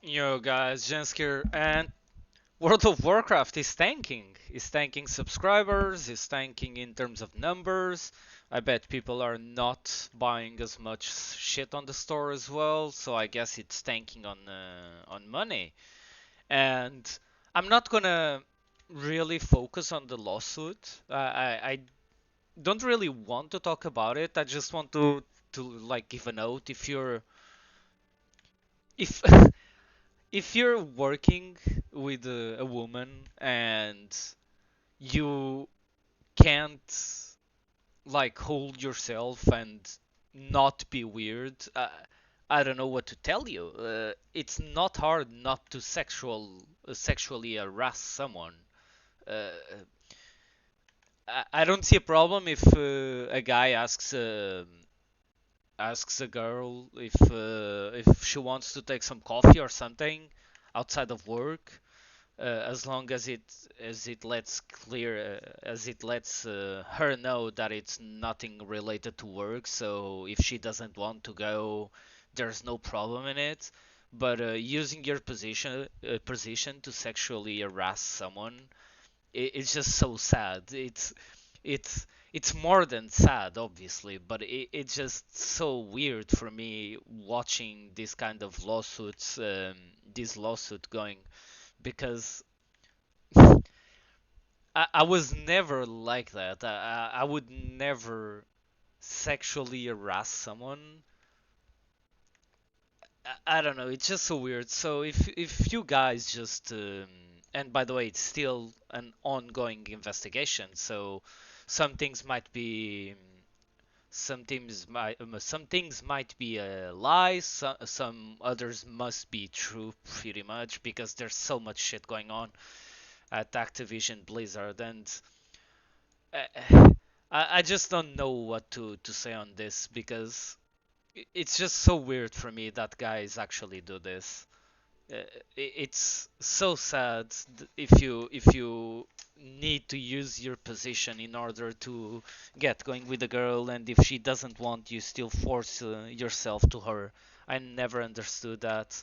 Yo guys, Jensker, and World of Warcraft is tanking. Is tanking subscribers, is tanking in terms of numbers. I bet people are not buying as much shit on the store as well, so I guess it's tanking on money. And I'm not gonna really focus on the lawsuit. I don't really want to talk about it. I just want to like give a note if if you're working with a woman and you can't like hold yourself and not be weird, I don't know what to tell you. It's not hard not to sexually harass someone. Uh, I don't see a problem if a guy asks a girl if she wants to take some coffee or something outside of work, as long as it lets her know that it's nothing related to work. So if she doesn't want to go, there's no problem in it. But using your position to sexually harass someone, it's just so sad. It's more than sad, obviously, but it's just so weird for me watching this kind of lawsuits, this lawsuit going, because I was never like that. I would never sexually harass someone. I don't know. It's just so weird. So if you guys just and by the way, it's still an ongoing investigation. So some things might be some things might be a lie. Some others must be true, pretty much, because there's so much shit going on at Activision Blizzard, and uh, I just don't know what to say on this, because it's just so weird for me that guys actually do this. It's so sad if you need to use your position in order to get going with a girl, and if she doesn't want, you still force yourself to her. I never understood that,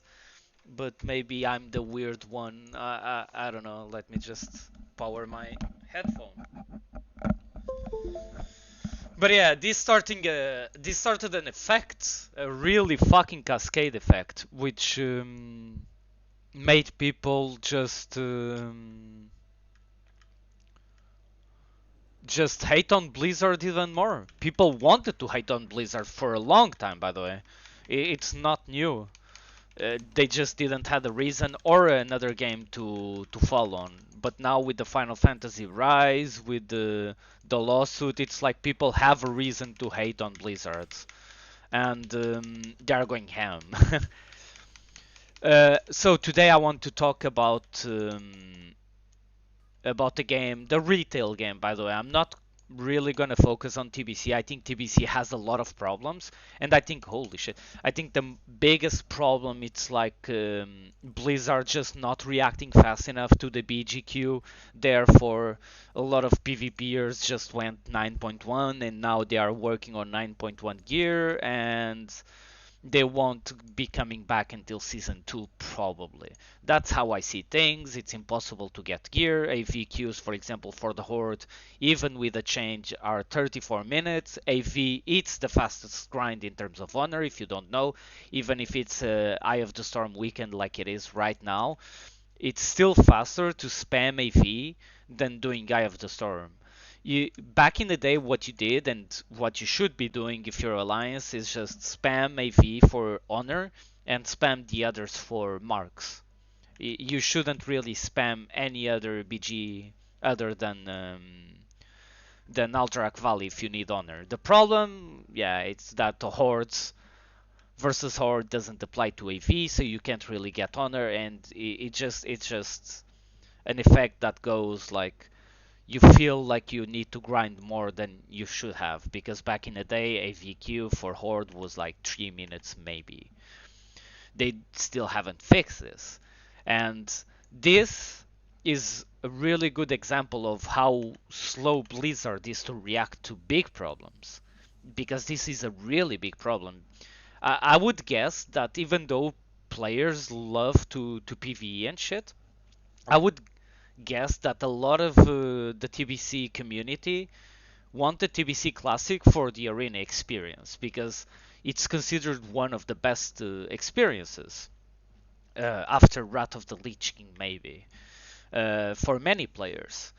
but maybe I'm the weird one. I don't know. Let me just power my headphone. But yeah, this started an effect, a really fucking cascade effect, which made people just hate on Blizzard even more. People wanted to hate on Blizzard for a long time, by the way. It's not new. They just didn't have a reason or another game to fall on. But now with the Final Fantasy Rise, with the lawsuit, it's like people have a reason to hate on Blizzard, and they are going ham. So today I want to talk about the game, the retail game. By the way, I'm not really gonna focus on TBC. I think TBC has a lot of problems, and I think holy shit, I think the biggest problem it's like Blizzard just not reacting fast enough to the BGQ. Therefore, a lot of PvPers just went 9.1, and now they are working on 9.1 gear, and they won't be coming back until season 2 probably. That's how I see things. It's impossible to get gear. AV queues, for example, for the Horde, even with a change, are 34 minutes. AV, it's the fastest grind in terms of honor, if you don't know. Even if it's Eye of the Storm weekend like it is right now, it's still faster to spam AV than doing Eye of the Storm. Back in the day, what you did and what you should be doing if you're Alliance is just spam AV for honor and spam the others for marks. You shouldn't really spam any other BG other than Alterac Valley if you need honor. The problem, yeah, it's that the hordes versus horde doesn't apply to AV, so you can't really get honor, and it's just an effect that goes like you feel like you need to grind more than you should have, because back in the day AVQ for Horde was like 3 minutes maybe. They still haven't fixed this. And this is a really good example of how slow Blizzard is to react to big problems, because this is a really big problem. I would guess that even though players love to PvE and shit. I would guess that a lot of the TBC community wanted TBC Classic for the arena experience because it's considered one of the best experiences after Wrath of the Lich King, maybe for many players.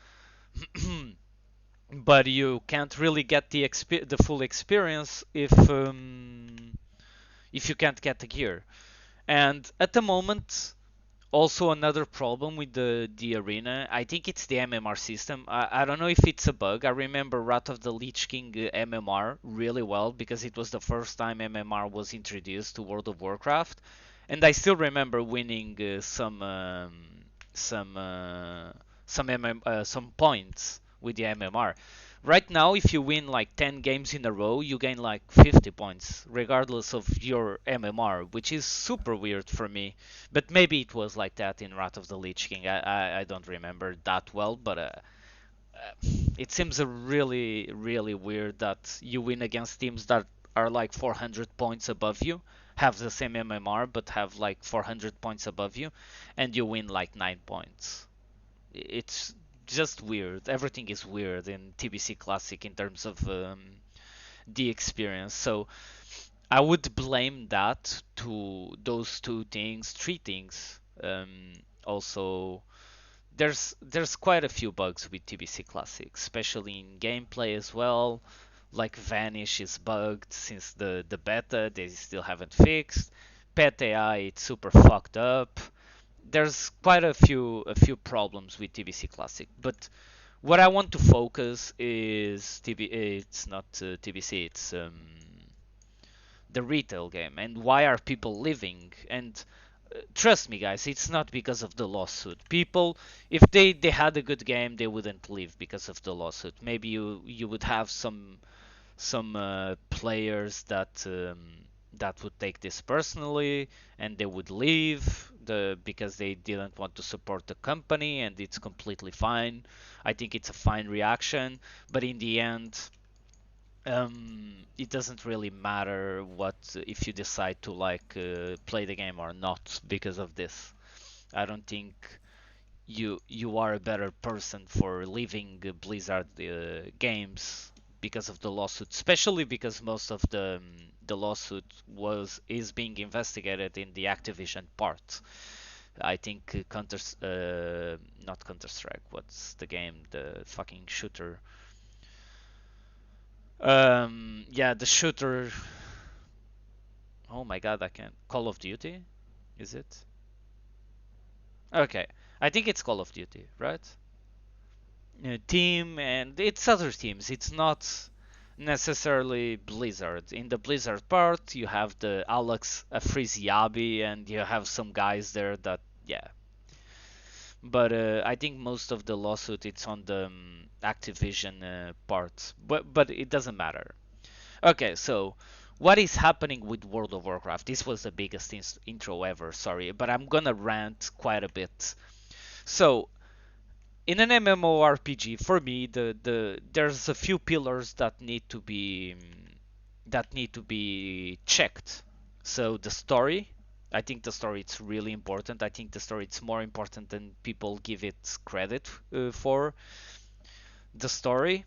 But you can't really get the full experience if you can't get the gear. And at the moment, also another problem with the arena, I think it's the MMR system. I don't know if it's a bug. I remember Wrath of the Lich King MMR really well because it was the first time MMR was introduced to World of Warcraft, and I still remember winning some some points with the MMR. Right now, if you win like 10 games in a row, you gain like 50 points, regardless of your MMR, which is super weird for me. But maybe it was like that in Wrath of the Lich King. I don't remember that well, but it seems really, really weird that you win against teams that are like 400 points above you, have the same MMR, but have like 400 points above you, and you win like 9 points. It's just weird. Everything is weird in TBC Classic in terms of the experience. So I would blame that to those two things, three things. Also, there's quite a few bugs with TBC Classic, especially in gameplay as well. Like Vanish is bugged since the beta, they still haven't fixed. Pet AI, it's super fucked up. There's quite a few problems with TBC Classic, but what I want to focus is it's not TBC, it's the retail game and why are people leaving. And trust me, guys, it's not because of the lawsuit. People, if they had a good game, they wouldn't leave because of the lawsuit. Maybe you would have some players that would take this personally and they would leave because they didn't want to support the company, and it's completely fine. I think it's a fine reaction, but in the end, it doesn't really matter what if you decide to like play the game or not because of this. I don't think you are a better person for leaving Blizzard games because of the lawsuit, especially because most of the lawsuit was is being investigated in the Activision part. I think not Counter Strike. What's the game? The fucking shooter. Yeah, the shooter. Oh my god, I can't. Call of Duty, is it? Okay, I think it's Call of Duty, right? Team, and it's other teams. It's not necessarily Blizzard. In the Blizzard part, you have the Alex Afriziabi, and you have some guys there that, yeah. But I think most of the lawsuit it's on the Activision part, but it doesn't matter. Okay, so what is happening with World of Warcraft? This was the biggest intro ever. Sorry, but I'm gonna rant quite a bit. So in an MMORPG, for me, there's a few pillars that need to be checked. So the story, I think the story is really important. I think the story is more important than people give it credit for. The story,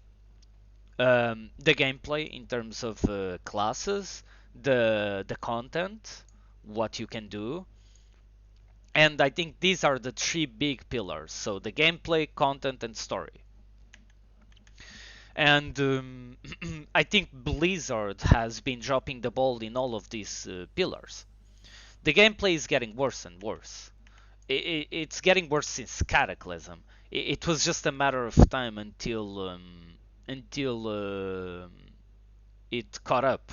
the gameplay in terms of classes, the content, what you can do, and I think these are the three big pillars. So the gameplay, content, and story. And I think Blizzard has been dropping the ball in all of these pillars. The gameplay is getting worse and worse. It's getting worse since Cataclysm. It was just a matter of time until it caught up.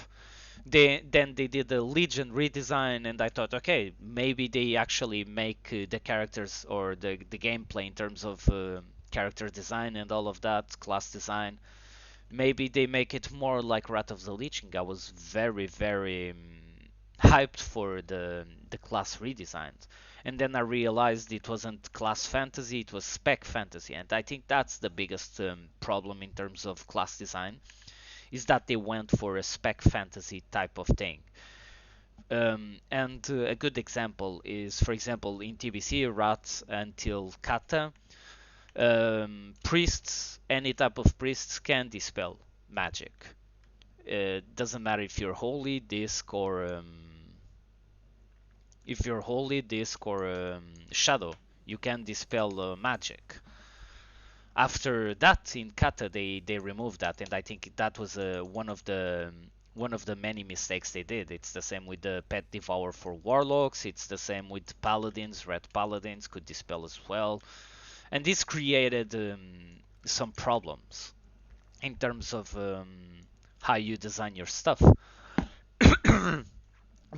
Then they did the Legion redesign, and I thought, okay, maybe they actually make the characters or the gameplay in terms of character design and all of that, class design. Maybe they make it more like Wrath of the Lich King. I was very, very hyped for the class redesigns, and then I realized it wasn't class fantasy; it was spec fantasy, and I think that's the biggest problem in terms of class design, is that they went for a spec fantasy type of thing. And a good example is, for example, in TBC, rats until kata, priests, any type of priests can dispel magic. Doesn't matter if you're holy, disc, or shadow, you can dispel magic. After that, in kata, they removed that, and I think that was one of the many mistakes they did. It's the same with the pet devour for warlocks. It's the same with paladins. Red paladins could dispel as well, and this created some problems in terms of how you design your stuff.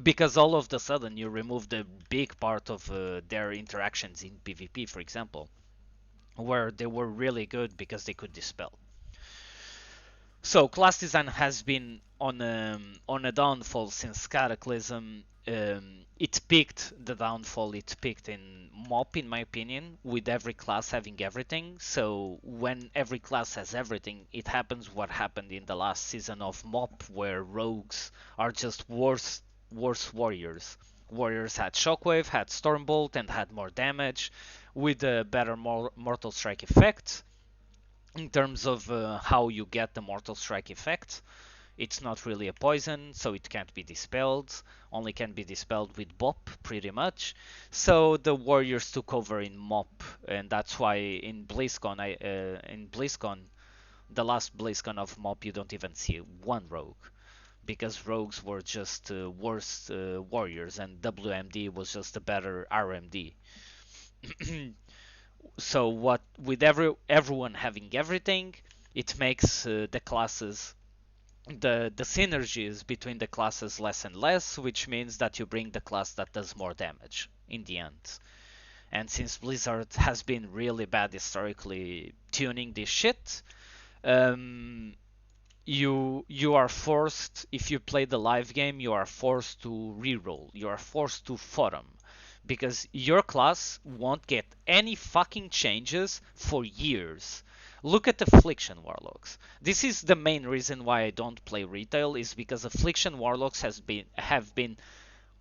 Because all of the sudden you remove the big part of their interactions in PvP, for example, where they were really good because they could dispel. So class design has been on a downfall since Cataclysm. It peaked the downfall. It peaked in MoP, in my opinion, with every class having everything. So when every class has everything, it happens what happened in the last season of MoP, where rogues are just worse warriors. Warriors had Shockwave, had Stormbolt, and had more damage, with a better Mortal Strike effect in terms of how you get the Mortal Strike effect. It's not really a poison, so it can't be dispelled. Only can be dispelled with BOP, pretty much. So the warriors took over in MoP, and that's why in BlizzCon, the last BlizzCon of MoP, you don't even see one rogue, because rogues were just worse warriors, and WMD was just a better RMD. So what, with everyone having everything, it makes the classes, the synergies between the classes less and less, which means that you bring the class that does more damage in the end. And since Blizzard has been really bad historically tuning this shit, um, you are forced, if you play the live game, you are forced to reroll. You are forced to farm, because your class won't get any fucking changes for years. Look at Affliction Warlocks. This is the main reason why I don't play retail, is because Affliction Warlocks have been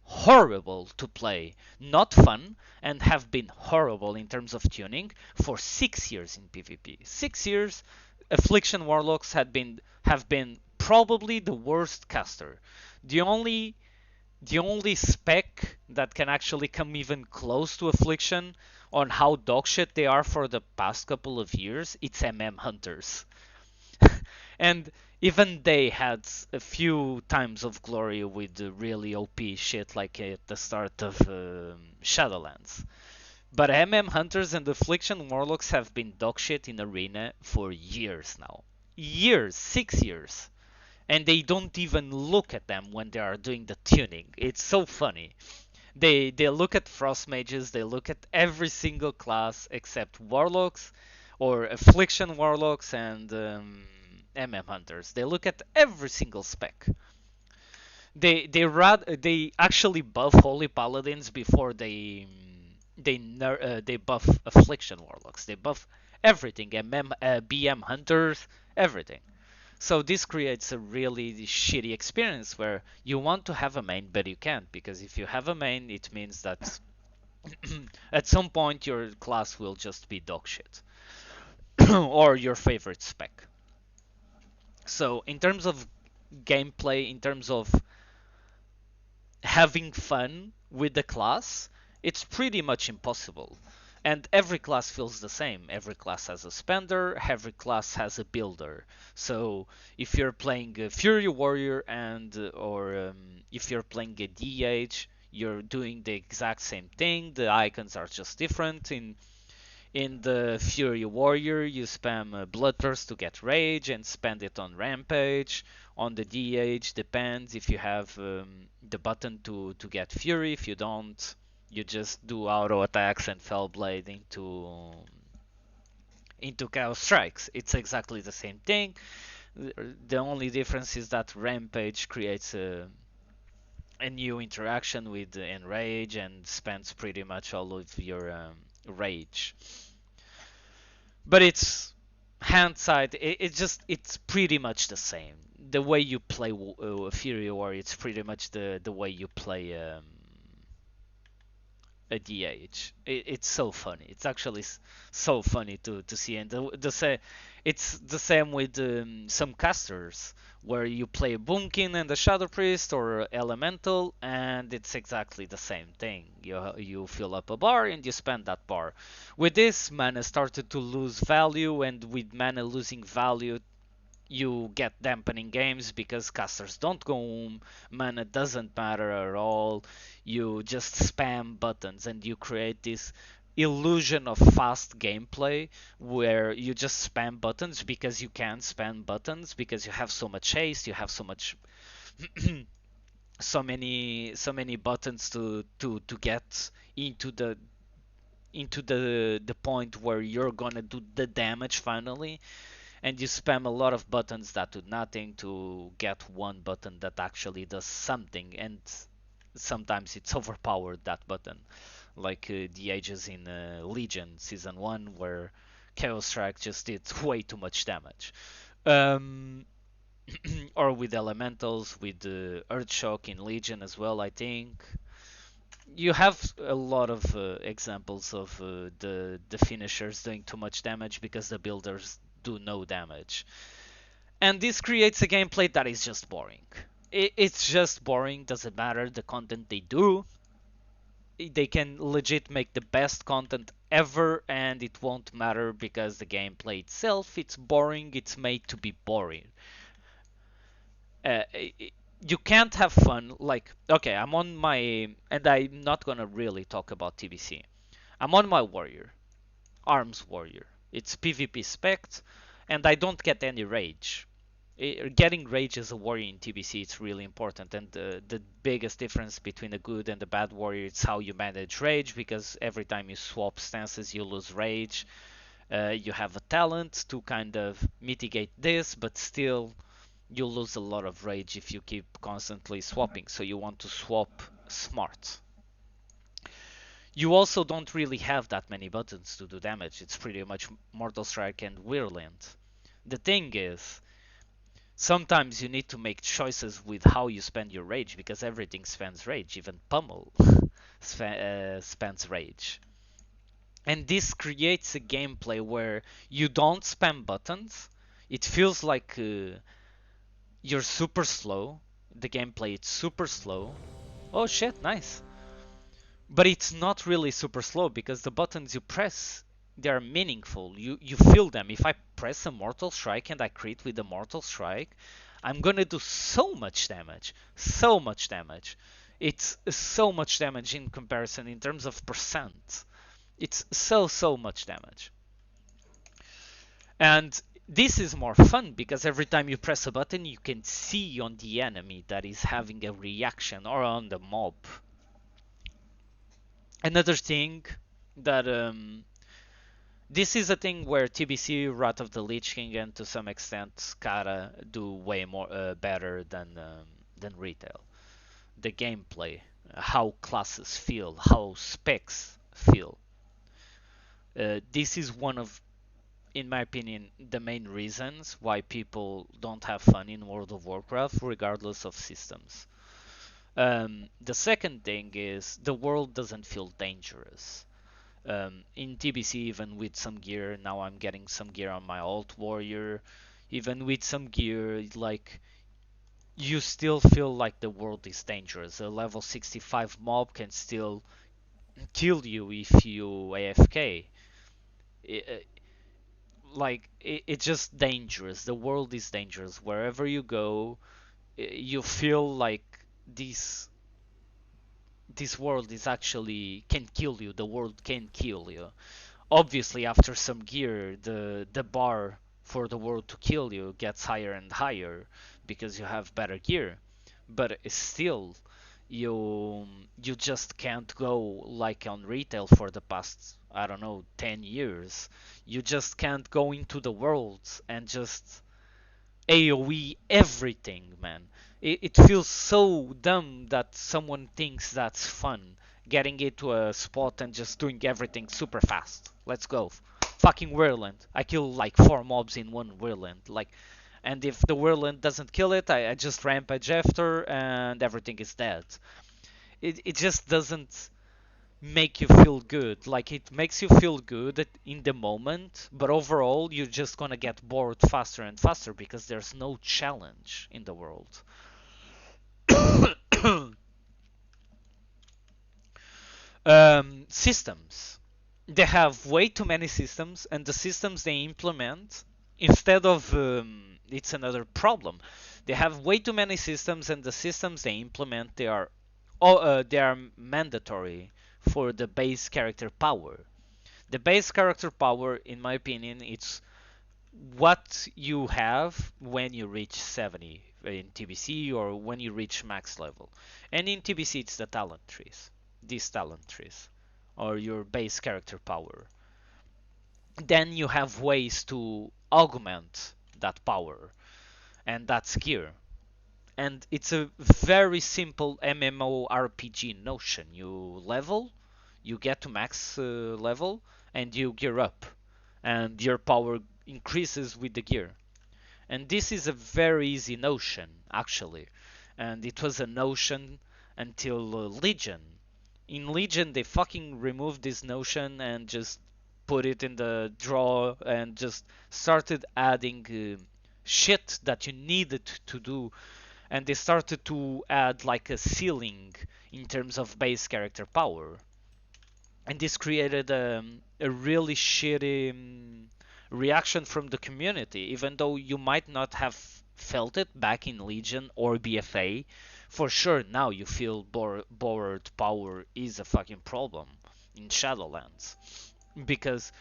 horrible to play, not fun, and have been horrible in terms of tuning for 6 years in PvP. 6 years, Affliction Warlocks have been probably the worst caster. The only spec that can actually come even close to Affliction on how dogshit they are for the past couple of years, it's Hunters. And even they had a few times of glory with the really OP shit, like at the start of Shadowlands. But Hunters and Affliction Warlocks have been dogshit in Arena for years now. Years, 6 years. And they don't even look at them when they are doing the tuning. It's so funny. They look at Frost Mages, they look at every single class except Warlocks or Affliction Warlocks and Hunters. They look at every single spec. They actually buff Holy Paladins before they buff Affliction Warlocks. They buff everything, BM Hunters, everything. So this creates a really shitty experience where you want to have a main, but you can't, because if you have a main, it means that at some point your class will just be dogshit or your favorite spec. So in terms of gameplay, in terms of having fun with the class, it's pretty much impossible. And every class feels the same. Every class has a spender, every class has a builder. So if you're playing a Fury Warrior or if you're playing a DH, you're doing the exact same thing. The icons are just different. In the Fury Warrior, you spam Bloodthirst to get Rage and spend it on Rampage. On the DH, depends if you have the button to get Fury. If you don't, you just do auto attacks and Fellblade into Chaos Strikes. It's exactly the same thing. The only difference is that Rampage creates a new interaction with Enrage and spends pretty much all of your rage. But it's hindsight. It's pretty much the same. the way you play Fury War, it's pretty much the way you play a DH. It's so funny. It's actually so funny to see, and it's the same with some casters where you play Boomkin and the Shadow Priest or Elemental, and it's exactly the same thing. You fill up a bar and you spend that bar. With this, mana started to lose value, and with mana losing value, you get dampening games because casters don't go home, mana doesn't matter at all, you just spam buttons and you create this illusion of fast gameplay where you just spam buttons because you can spam buttons because you have so much haste, you have so much so many buttons to get into the point where you're gonna do the damage finally, and you spam a lot of buttons that do nothing to get one button that actually does something, and sometimes it's overpowered, that button, like the ages in Legion Season 1 where Chaos Strike just did way too much damage. Um, or with elementals, with Earth Shock in Legion as well, I think. You have a lot of examples of the finishers doing too much damage because the builders do no damage. And this creates a gameplay that is just boring. It's just boring, doesn't matter the content they do. They can legit make the best content ever and it won't matter because the gameplay itself, it's boring, it's made to be boring. Uh, you can't have fun, like, okay, I'm on my, and I'm not gonna really talk about TBC. I'm on my warrior, arms warrior. It's PvP spec, and I don't get any rage. Getting rage as a warrior in TBC is really important, and the biggest difference between a good and a bad warrior is how you manage rage, because every time you swap stances you lose rage. You have a talent to kind of mitigate this, but still you lose a lot of rage if you keep constantly swapping, so you want to swap smart. You also don't really have that many buttons to do damage. It's pretty much Mortal Strike and Virulent. The thing is, sometimes you need to make choices with how you spend your rage, because everything spends rage. Even Pummel spends rage. And this creates a gameplay where you don't spam buttons. It feels like you're super slow. The gameplay is super slow. Oh shit, nice. But it's not really super slow because the buttons you press, they are meaningful. You feel them. If I press a Mortal Strike and I crit with a Mortal Strike, I'm gonna do so much damage. So much damage. It's so much damage in comparison in terms of percent. It's so much damage. And this is more fun because every time you press a button you can see on the enemy that is having a reaction, or on the mob. Another thing that this is a thing where TBC, Wrath of the Lich King, and to some extent Skara do way more better than retail. The gameplay, how classes feel, how specs feel. This is one of, in my opinion, the main reasons why people don't have fun in World of Warcraft, regardless of systems. The second thing is the world doesn't feel dangerous. In TBC, even with some gear, now I'm getting some gear on my alt warrior. Even with some gear, like, you still feel like the world is dangerous. A level 65 mob can still kill you if you AFK. It's just dangerous. The world is dangerous. Wherever you go, you feel like this this world is actually can kill you. The world can kill you. Obviously, after some gear, the bar for the world to kill you gets higher and higher because you have better gear. But still, you you just can't go like on retail for the past, I don't know, 10 years. You just can't go into the worlds and just AoE everything, man. It feels so dumb that someone thinks that's fun. Getting into a spot and just doing everything super fast. Let's go. Fucking Whirlwind. I kill like 4 mobs in one Whirlwind. Like, And if the whirlwind doesn't kill it, I just rampage after, and everything is dead. It just doesn't make you feel good. Like, it makes you feel good in the moment, but overall you're just gonna get bored faster and faster because there's no challenge in the world. Systems. They have way too many systems, and the systems they implement, instead of it's another problem. They have way too many systems, and the systems they implement they are mandatory for the base character power. The base character power, in my opinion, it's what you have when you reach 70 in TBC or when you reach max level. And in TBC, it's the talent trees, these talent trees, or your base character power. Then you have ways to augment that power, and that's gear. And it's a very simple MMORPG notion. You level, you get to max level, and you gear up, and your power increases with the gear. And this is a very easy notion, actually. And it was a notion until Legion. In Legion, they fucking removed this notion and just put it in the draw and just started adding shit that you needed to do. And they started to add like a ceiling in terms of base character power. And this created a really shitty reaction from the community, even though you might not have felt it back in Legion or BFA. For sure, now you feel borrowed power is a fucking problem in Shadowlands because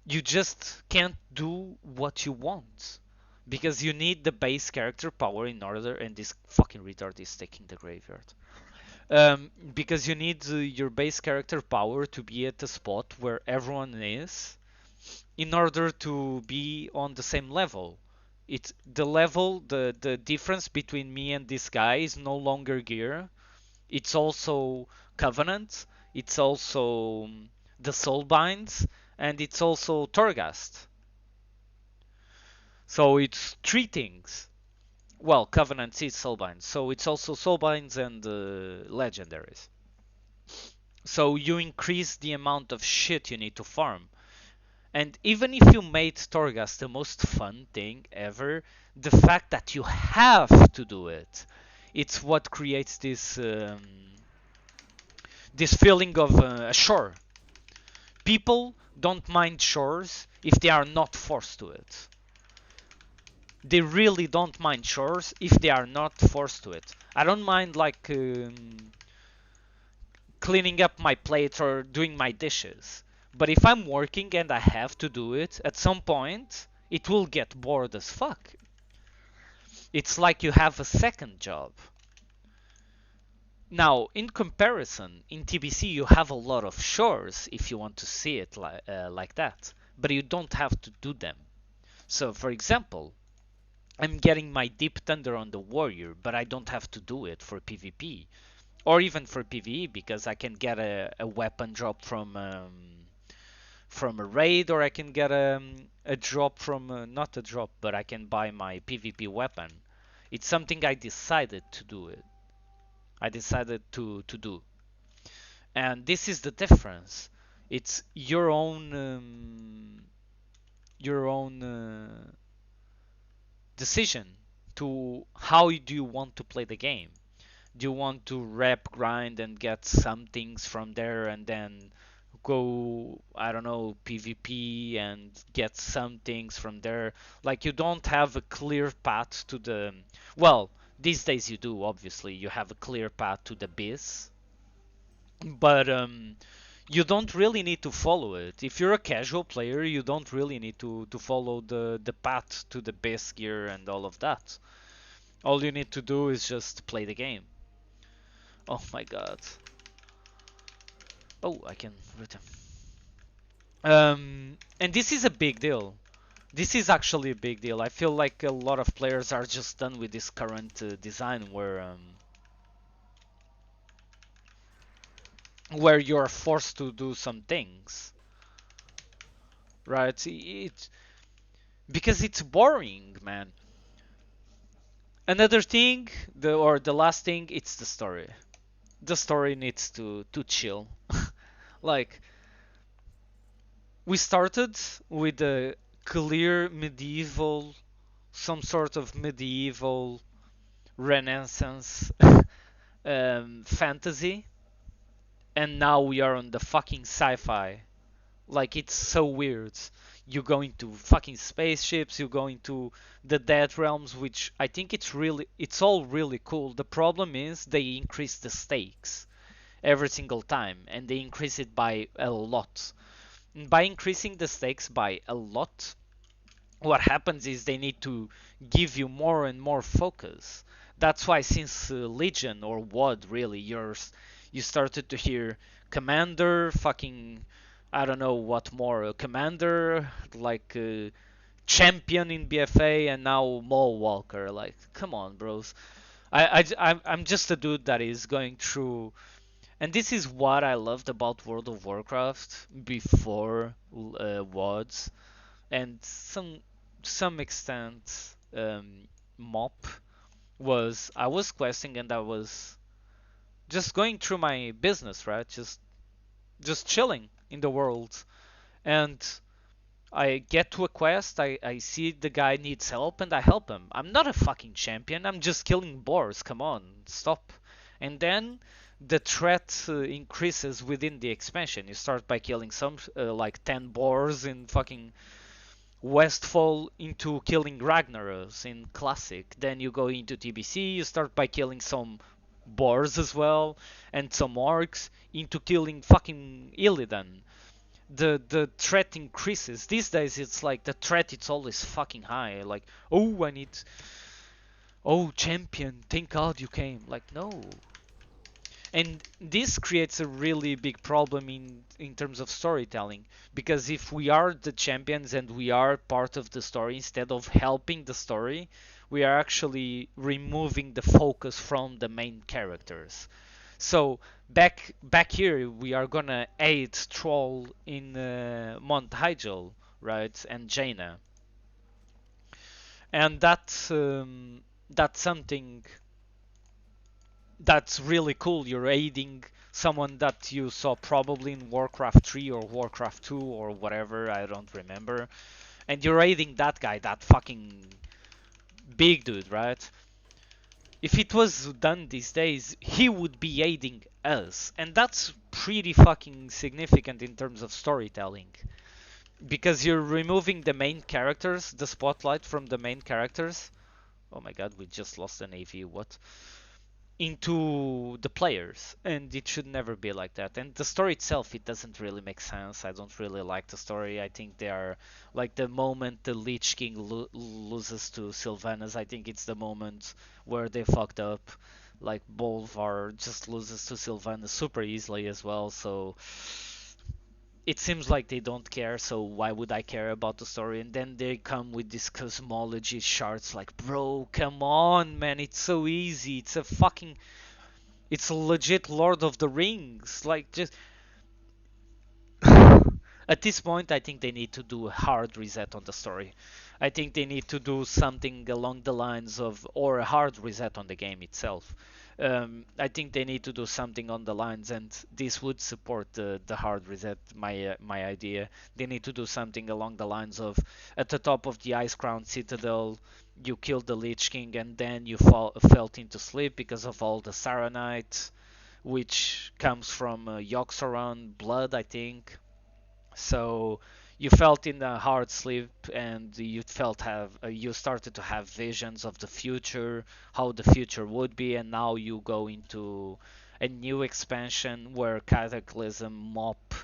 you just can't do what you want because you need the base character power in order. And this fucking retard is taking the graveyard. Because you need your base character power to be at the spot where everyone is in order to be on the same level. It's the level, the difference between me and this guy is no longer gear. It's also covenant. It's also the soul binds, and it's also Torghast. So it's three things. Well, covenant is soulbinds, so it's also soulbinds and legendaries. So you increase the amount of shit you need to farm. And even if you made Torghast the most fun thing ever, the fact that you have to do it, it's what creates this feeling of a chore. People don't mind chores if they are not forced to it. They really don't mind chores if they are not forced to it. I don't mind like cleaning up my plate or doing my dishes. But if I'm working and I have to do it, at some point, it will get bored as fuck. It's like you have a second job. Now, in comparison, in TBC you have a lot of chores if you want to see it like that, but you don't have to do them. So, for example, I'm getting my Deep Thunder on the Warrior, but I don't have to do it for PvP. Or even for PvE, because I can get a weapon drop from a raid, or I can get a drop from not a drop, but I can buy my PvP weapon. It's something I decided to do it. I decided to do, and this is the difference. It's your own decision to how do you want to play the game. Do you want to rep grind and get some things from there and then go, I don't know, PvP and get some things from there? Like, you don't have a clear path to the, well, these days you do, obviously. You have a clear path to the biz, but you don't really need to follow it. If you're a casual player, you don't really need to follow the path to the base gear and all of that. All you need to do is just play the game. Oh my god. Oh, I can return. And this is a big deal. This is actually a big deal. I feel like a lot of players are just done with this current design where you're forced to do some things, right? Because it's boring, man. Another thing, the last thing, it's the story. The story needs to chill. Like we started with a clear medieval, some sort of medieval Renaissance fantasy, and now we are on the fucking sci-fi. Like it's so weird. You go into fucking spaceships, you go into the dead realms, which I think it's all really cool. The problem is they increase the stakes every single time, and they increase it by a lot. And by increasing the stakes by a lot, what happens is they need to give you more and more focus. That's why since Legion or WoD really, you started to hear Commander, fucking I don't know what more, Commander, like Champion in BFA, and now Mole Walker. Like, come on, bros. I'm just a dude that is going through, and this is what I loved about World of Warcraft before WoDs and some extent mop was I was questing and I was just going through my business, right? Just chilling in the world. And I get to a quest, I see the guy needs help and I help him. I'm not a fucking champion, I'm just killing boars. Come on, stop. And then the threat increases within the expansion. You start by killing some like 10 boars in fucking Westfall into killing Ragnaros in Classic. Then you go into TBC, you start by killing some boars as well, and some orcs, into killing fucking Illidan. The threat increases. These days it's like the threat it's always fucking high. Like, oh I need oh champion, thank God you came. Like no. And this creates a really big problem in terms of storytelling, because if we are the champions and we are part of the story instead of helping the story, we are actually removing the focus from the main characters. So back here we are gonna aid Troll in Mount Hyjal, right, and Jaina, and that's something that's really cool. You're aiding someone that you saw probably in Warcraft 3 or Warcraft 2 or whatever, I don't remember. And you're aiding that guy, that fucking big dude, right? If it was done these days, he would be aiding us. And that's pretty fucking significant in terms of storytelling. Because you're removing the main characters, the spotlight from the main characters. Oh my god, we just lost an AV, what? Into the players, and it should never be like that. And the story itself, it doesn't really make sense. I don't really like the story. I think they are like the moment the Lich King loses to Sylvanas, I think it's the moment where they fucked up. Like Bolvar just loses to Sylvanas super easily as well, so it seems like they don't care, so why would I care about the story? And then they come with this cosmology charts, like, bro, come on, man, it's so easy. It's a fucking, it's a legit Lord of the Rings. Like, just at this point, I think they need to do a hard reset on the story. I think they need to do something along the lines of, or a hard reset on the game itself. I think they need to do something on the lines, and this would support the hard reset. My idea. They need to do something along the lines of, at the top of the Ice Crown Citadel, you killed the Lich King, and then you fell into sleep because of all the Saronite, which comes from Yogg-Saron blood, I think. So you felt in a hard sleep, and you started to have visions of the future, how the future would be, and now you go into a new expansion where Cataclysm, Mop,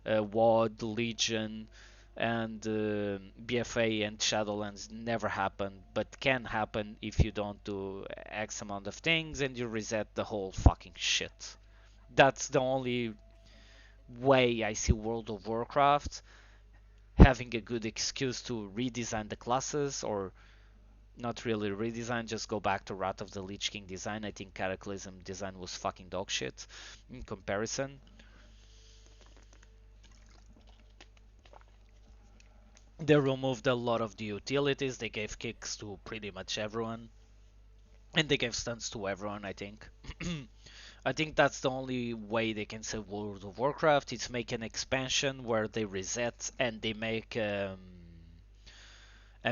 WoD, Legion, and BFA and Shadowlands never happen, but can happen if you don't do X amount of things and you reset the whole fucking shit. That's the only way I see World of Warcraft having a good excuse to redesign the classes, or not really redesign, just go back to Wrath of the Lich King design. I think Cataclysm design was fucking dog shit in comparison. They removed a lot of the utilities, they gave kicks to pretty much everyone. And they gave stunts to everyone, I think. I think that's the only way they can save World of Warcraft. It's make an expansion where they reset and they make a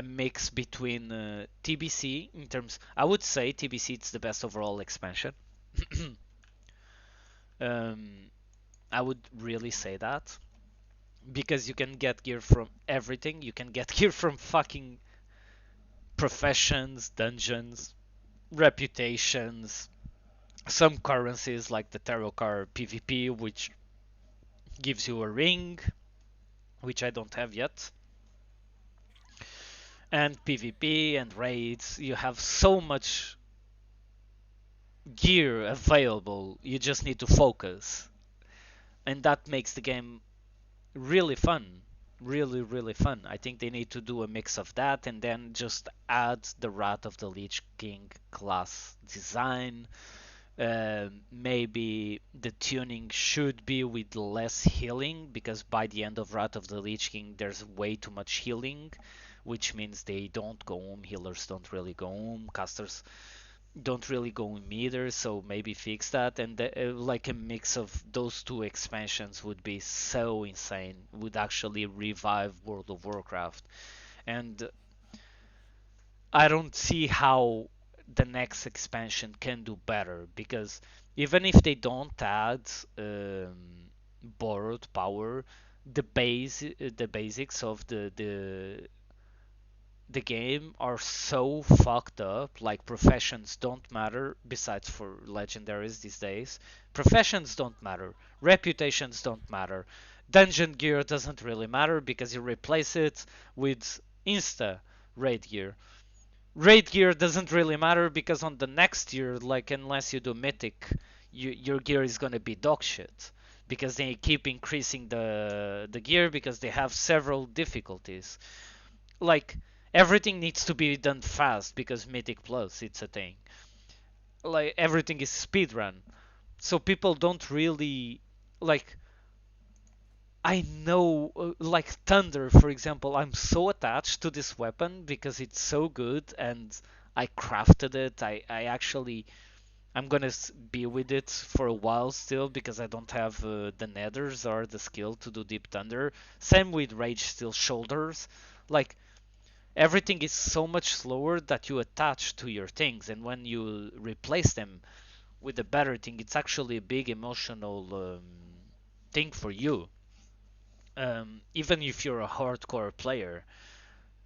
mix between TBC in terms. I would say TBC it's the best overall expansion. um, I would really say that because you can get gear from everything. You can get gear from fucking professions, dungeons, reputations, some currencies like the tarot card PvP, which gives you a ring, which I don't have yet, and PvP and raids. You have so much gear available. You just need to focus, and that makes the game really fun. Really fun. I think they need to do a mix of that and then just add the Wrath of the Lich King class design. Maybe the tuning should be with less healing because by the end of Wrath of the Lich King there's way too much healing, which means they don't go home, healers don't really go home, casters don't really go home either, so maybe fix that. And like a mix of those two expansions would be so insane, would actually revive World of Warcraft. And I don't see how the next expansion can do better because even if they don't add borrowed power, the basics of the game are so fucked up. Like professions don't matter besides for legendaries these days. Professions don't matter. Reputations don't matter. Dungeon gear doesn't really matter because you replace it with insta raid gear. Raid gear doesn't really matter because on the next year, like unless you do mythic, your gear is gonna be dog shit because they keep increasing the gear because they have several difficulties. Like everything needs to be done fast because mythic plus it's a thing. Like everything is speedrun, so people don't really like. I know, like Thunder, for example, I'm so attached to this weapon because it's so good and I crafted it. I actually, I'm gonna be with it for a while still because I don't have the nethers or the skill to do Deep Thunder. Same with Rage Steel Shoulders. Like, everything is so much slower that you attach to your things, and when you replace them with a better thing, it's actually a big emotional thing for you, even if you're a hardcore player.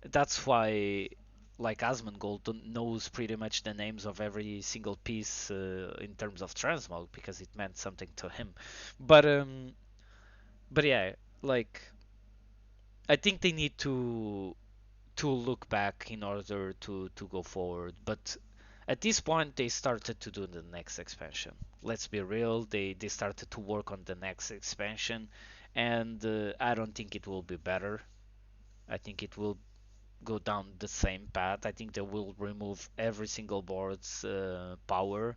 That's why, like Asmongold knows pretty much the names of every single piece in terms of transmog because it meant something to him. But but yeah, like I think they need to look back in order to go forward. But at this point, they started to do the next expansion. Let's be real, they started to work on the next expansion, and I don't think it will be better. I think it will go down the same path. I think they will remove every single board's power,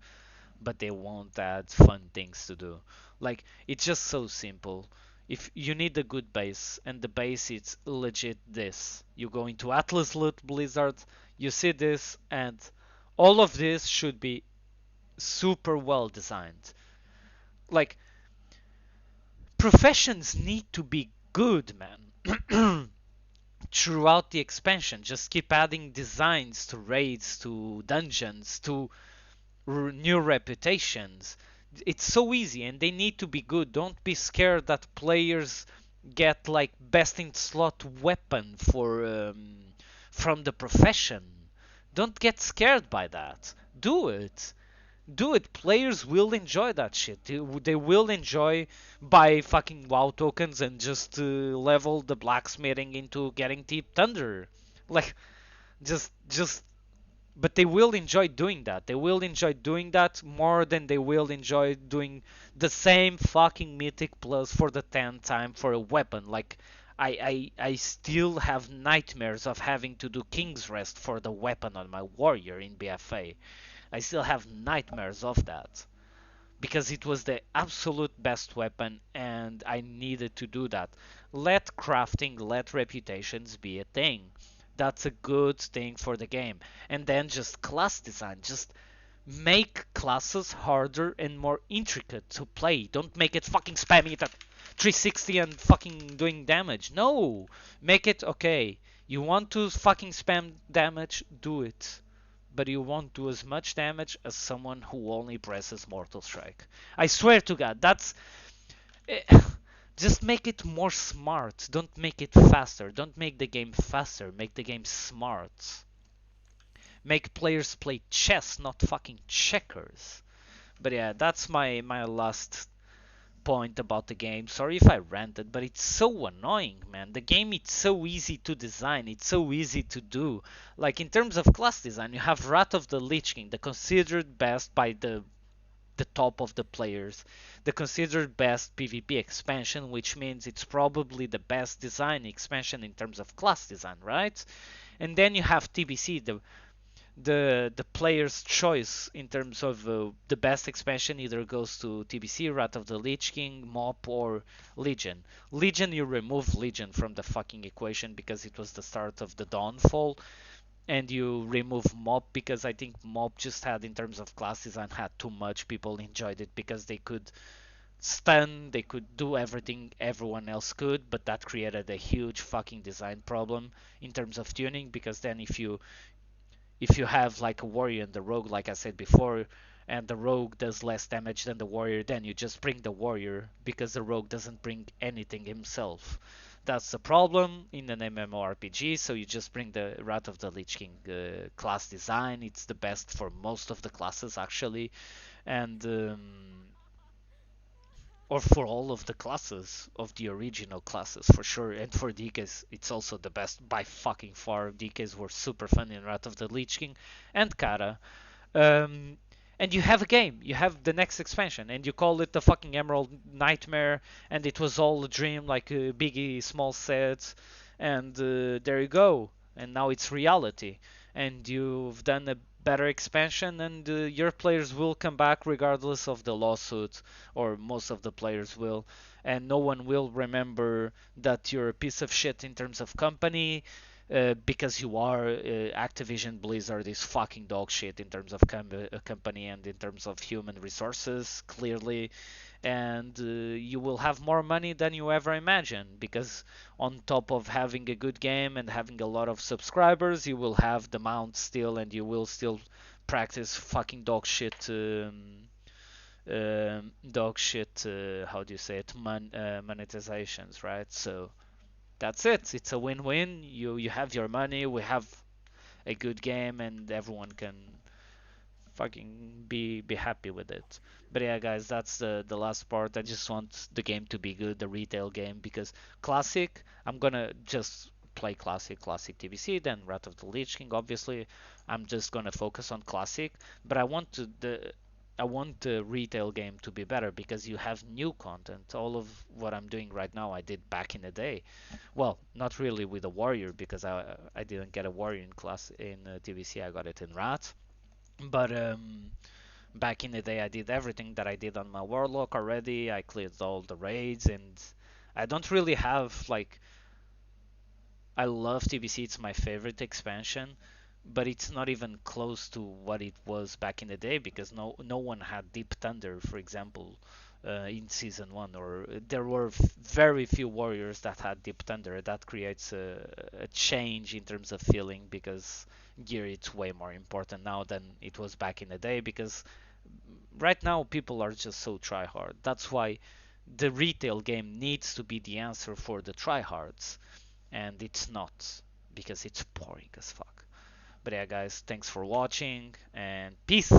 but they won't add fun things to do. Like it's just so simple. If you need a good base, and the base is legit this, you go into Atlas Loot Blizzard, you see this, and all of this should be super well designed. Like professions need to be good, man. Throughout the expansion, just keep adding designs to raids, to dungeons, to new reputations. It's so easy and they need to be good. Don't be scared that players get like best in slot weapon for from the profession. Don't get scared by that. Do it. Do it. Players will enjoy that shit. They will enjoy buy fucking WoW tokens and just level the blacksmithing into getting Deep Thunder. Like just but they will enjoy doing that. They will enjoy doing that more than they will enjoy doing the same fucking mythic plus for the 10th time for a weapon. Like I still have nightmares of having to do King's Rest for the weapon on my warrior in BFA. I still have nightmares of that because it was the absolute best weapon and I needed to do that. Let crafting, let reputations be a thing. That's a good thing for the game. And then just class design, just Make classes harder and more intricate to play. Don't make it fucking spamming it at 360 and fucking doing damage. No! Make it okay. You want to fucking spam damage? Do it. But you won't do as much damage as someone who only presses Mortal Strike. I swear to God, that's. eh, Just make it more smart. Don't make it faster. Don't make the game faster. Make the game smart. Make players play chess, not fucking checkers. But yeah, that's my last point about the game. Sorry if I ranted, but it's so annoying, man. The game, it's so easy to design, it's so easy to do. Like in terms of class design, you have Wrath of the Lich King, the considered best by the top of the players, the considered best PvP expansion, which means it's probably the best design expansion in terms of class design, right? And then you have TBC, the player's choice in terms of the best expansion either goes to TBC, Wrath of the Lich King, Mop, or Legion. Legion, you remove Legion from the fucking equation because it was the start of the downfall, and you remove Mop because I think Mop just had, in terms of class design, had too much. People enjoyed it because they could stun, they could do everything everyone else could, but that created a huge fucking design problem in terms of tuning, because then if you have like a warrior and the rogue, like I said before, and the rogue does less damage than the warrior, then you just bring the warrior because the rogue doesn't bring anything himself. That's the problem in an MMORPG, so you just bring the Wrath of the Lich King class design. It's the best for most of the classes, actually, and or for all of the classes of the original classes for sure. And for DKs, it's also the best by fucking far. DKs were super fun in Wrath of the Lich King and Kara. Um, and you have a game, you have the next expansion, and you call it the fucking Emerald Nightmare, and it was all a dream, like Biggie small sets, and there you go. And now it's reality, and you've done a better expansion, and your players will come back regardless of the lawsuit, or most of the players will, and no one will remember that you're a piece of shit in terms of company, because you are. Activision Blizzard is fucking dog shit in terms of company and in terms of human resources, clearly, and you will have more money than you ever imagined, because on top of having a good game and having a lot of subscribers, you will have the mount still, and you will still practice fucking dog shit. Dog shit. How do you say it? Monetizations, right? So that's it. It's a win-win. You have your money, we have a good game, and everyone can fucking be happy with it. But yeah, guys, that's the last part. I just want the game to be good, the retail game, because classic, I'm gonna just play classic TBC, then Wrath of the Lich King. Obviously, I'm just gonna focus on classic, but I want the retail game to be better because you have new content. All of what I'm doing right now, I did back in the day. Well, not really with a warrior because I didn't get a warrior in class in TBC. I got it in Rat. But back in the day, I did everything that I did on my warlock already. I cleared all the raids, and I don't really have like. I love TBC. It's my favorite expansion, but it's not even close to what it was back in the day because no one had Deep Thunder, for example, in season one, or there were very few warriors that had Deep Thunder. That creates a change in terms of feeling because gear it's way more important now than it was back in the day because right now people are just so try hard. That's why the retail game needs to be the answer for the tryhards, and it's not because it's boring as fuck. But yeah, guys, thanks for watching and peace.